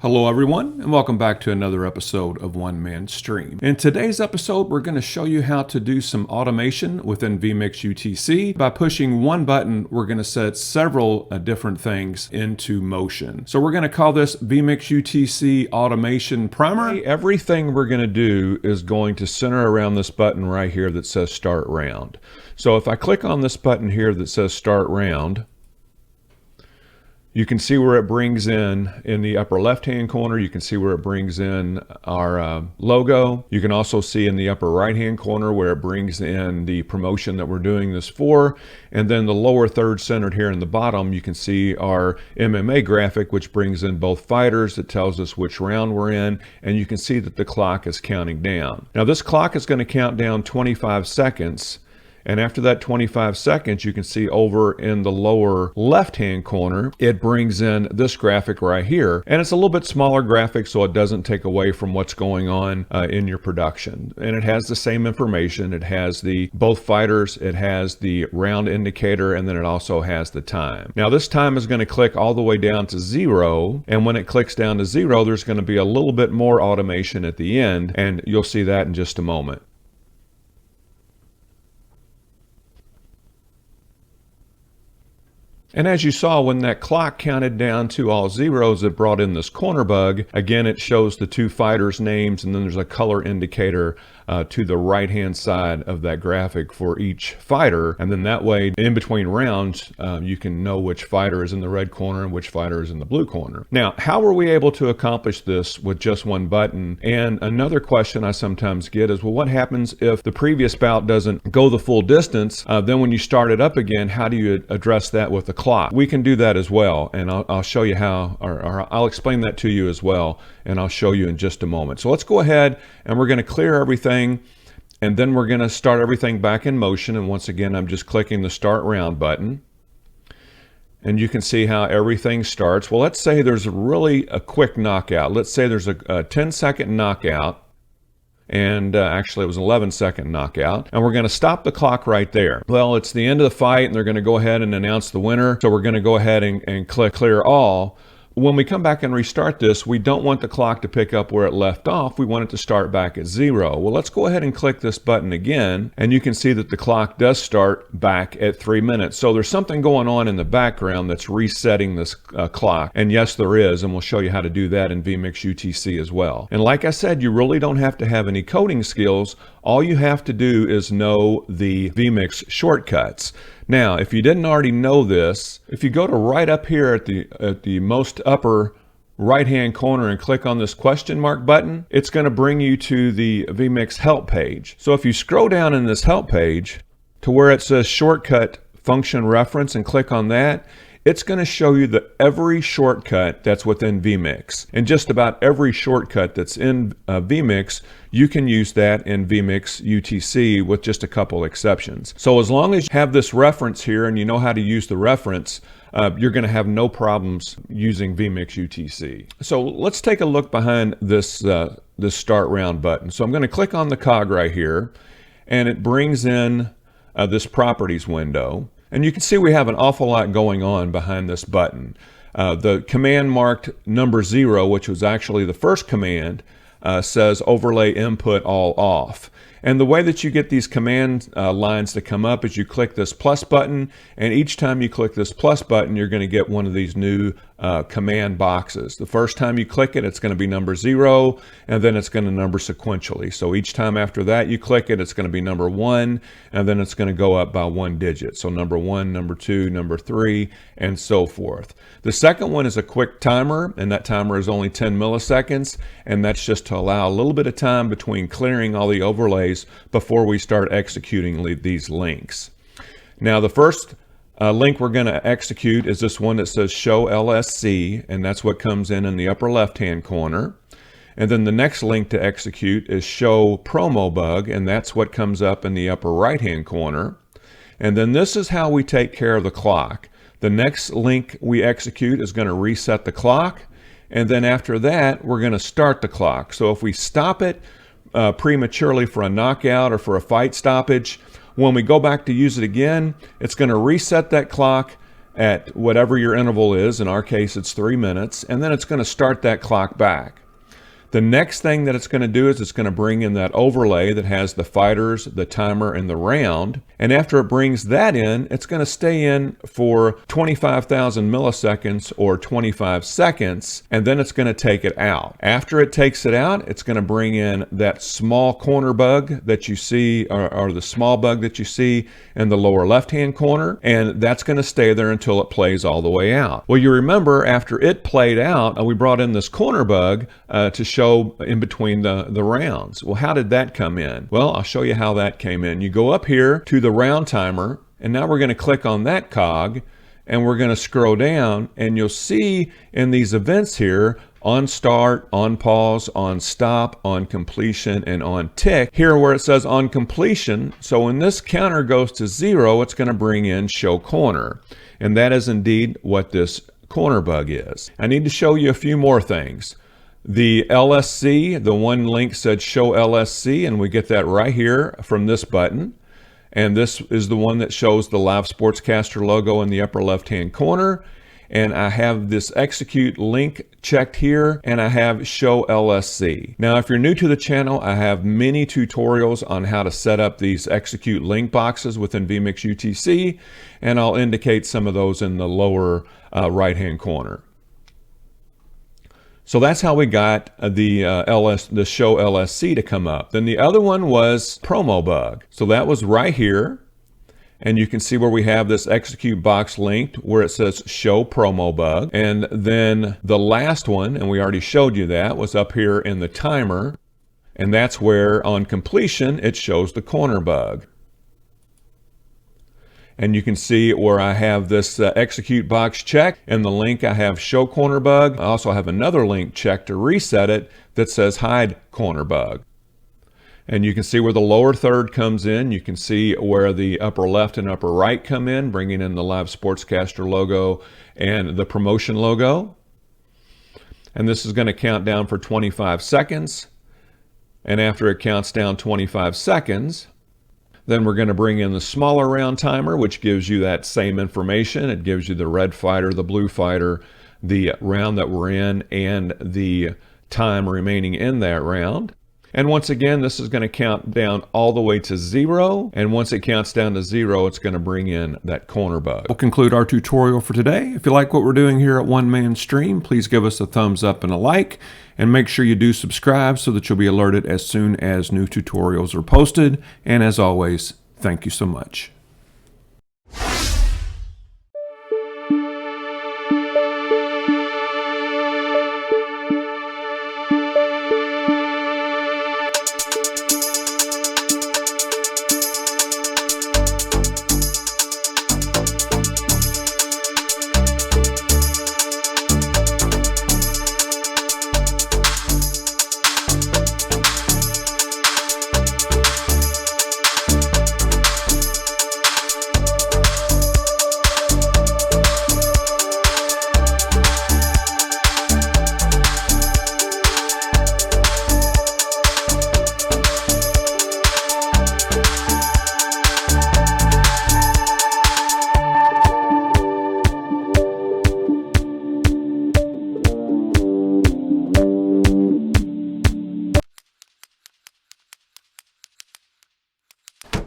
Hello everyone, and welcome back to another episode of One Man Stream. In today's episode, we're going to show you how to do some automation within vMix UTC. By pushing one button, we're going to set several different things into motion. So we're going to call this vMix UTC Automation Primer. Everything we're going to do is going to center around this button right here that says Start Round. So if I click on this button here that says Start Round, you can see where it brings in the upper left-hand corner. You can see where it brings in our logo. You can also see in the upper right-hand corner where it brings in the promotion that we're doing this for. And then the lower third centered here in the bottom, you can see our MMA graphic, which brings in both fighters. It tells us which round we're in, and you can see that the clock is counting down. Now this clock is going to count down 25 seconds. And after that 25 seconds, you can see over in the lower left-hand corner, it brings in this graphic right here. And it's a little bit smaller graphic, so it doesn't take away from what's going on in your production. And it has the same information. It has both fighters, it has the round indicator, and then it also has the time. Now this time is going to click all the way down to 0. And when it clicks down to 0, there's going to be a little bit more automation at the end. And you'll see that in just a moment. And as you saw, when that clock counted down to all zeros, it brought in this corner bug. Again, it shows the two fighters' names, and then there's a color indicator to the right-hand side of that graphic for each fighter. And then that way, in between rounds, you can know which fighter is in the red corner and which fighter is in the blue corner. Now, how were we able to accomplish this with just one button? And another question I sometimes get is, well, what happens if the previous bout doesn't go the full distance? Then when you start it up again, how do you address that with the clock? We can do that as well, and I'll show you how, or I'll explain that to you as well, and I'll show you in just a moment. So let's go ahead and we're going to clear everything, and then we're going to start everything back in motion. And once again, I'm just clicking the Start Round button, and you can see how everything starts. Well, let's say there's really a quick knockout. Let's say there's a 10-second knockout. And actually it was an 11-second knockout, and we're going to stop the clock right there. Well, it's the end of the fight, and they're going to go ahead and announce the winner. So we're going to go ahead and click clear all. When we come back and restart this, we don't want the clock to pick up where it left off. We want it to start back at 0. Well, let's go ahead and click this button again, and you can see that the clock does start back at 3 minutes. So there's something going on in the background that's resetting this clock. And yes, there is, and we'll show you how to do that in vMix UTC as well. And like I said, you really don't have to have any coding skills. All you have to do is know the vMix shortcuts. Now, if you didn't already know this, if you go to right up here at the most upper right-hand corner and click on this question mark button, it's going to bring you to the vMix help page. So if you scroll down in this help page to where it says shortcut function reference and click on that, it's going to show you every shortcut that's within vMix. And just about every shortcut that's in vMix, you can use that in vMix UTC with just a couple exceptions. So as long as you have this reference here and you know how to use the reference, you're going to have no problems using vMix UTC. So let's take a look behind this Start Round button. So I'm going to click on the cog right here, and it brings in this properties window. And you can see we have an awful lot going on behind this button. The command marked number 0, which was actually the first command, says overlay input all off. And the way that you get these command lines to come up is you click this plus button, and each time you click this plus button, you're going to get one of these new command boxes. The first time you click it, it's going to be number 0, and then it's going to number sequentially. So each time after that you click it, it's going to be number 1, and then it's going to go up by 1 digit. So number 1, number 2, number 3, and so forth. The second one is a quick timer, and that timer is only 10 milliseconds, and that's just to allow a little bit of time between clearing all the overlays before we start executing these links. Now the first link we're going to execute is this one that says show LSC, and that's what comes in the upper left hand corner. And then the next link to execute is show promo bug, and that's what comes up in the upper right hand corner. And then this is how we take care of the clock. The next link we execute is going to reset the clock, and then after that we're going to start the clock. So if we stop it prematurely for a knockout or for a fight stoppage, when we go back to use it again, it's going to reset that clock, at whatever your interval is. In our case, it's 3 minutes, and then it's going to start that clock back. The next thing that it's going to do is it's going to bring in that overlay that has the fighters, the timer, and the round. And after it brings that in, it's going to stay in for 25,000 milliseconds or 25 seconds, and then it's going to take it out. After it takes it out, it's going to bring in that small corner bug that you see, or the small bug that you see in the lower left-hand corner, and that's going to stay there until it plays all the way out. Well, you remember after it played out, we brought in this corner bug to show in between the rounds. Well, how did that come in? Well, I'll show you how that came in. You go up here to the round timer, and now we're going to click on that cog, and we're going to scroll down, and you'll see in these events here, on start, on pause, on stop, on completion, and on tick. Here where it says on completion, so when this counter goes to 0, it's going to bring in show corner. And that is indeed what this corner bug is. I need to show you a few more things. The LSC, the one link said show LSC, and we get that right here from this button. And this is the one that shows the Live Sportscaster logo in the upper left-hand corner. And I have this execute link checked here, and I have show LSC. Now, if you're new to the channel, I have many tutorials on how to set up these execute link boxes within vMix UTC, and I'll indicate some of those in the lower right-hand corner. So that's how we got the show LSC to come up. Then the other one was promo bug. So that was right here. And you can see where we have this execute box linked where it says show promo bug. And then the last one, and we already showed you that, was up here in the timer. And that's where on completion, it shows the corner bug. And you can see where I have this execute box checked. In the link, I have show corner bug. I also have another link checked to reset it that says hide corner bug. And you can see where the lower third comes in. You can see where the upper left and upper right come in, bringing in the Live Sportscaster logo and the promotion logo. And this is going to count down for 25 seconds. And after it counts down 25 seconds, then we're going to bring in the smaller round timer, which gives you that same information. It gives you the red fighter, the blue fighter, the round that we're in, and the time remaining in that round. And once again, this is going to count down all the way to 0. And once it counts down to 0, it's going to bring in that corner bug. We'll conclude our tutorial for today. If you like what we're doing here at One Man Stream, please give us a thumbs up and a like. And make sure you do subscribe so that you'll be alerted as soon as new tutorials are posted. And as always, thank you so much.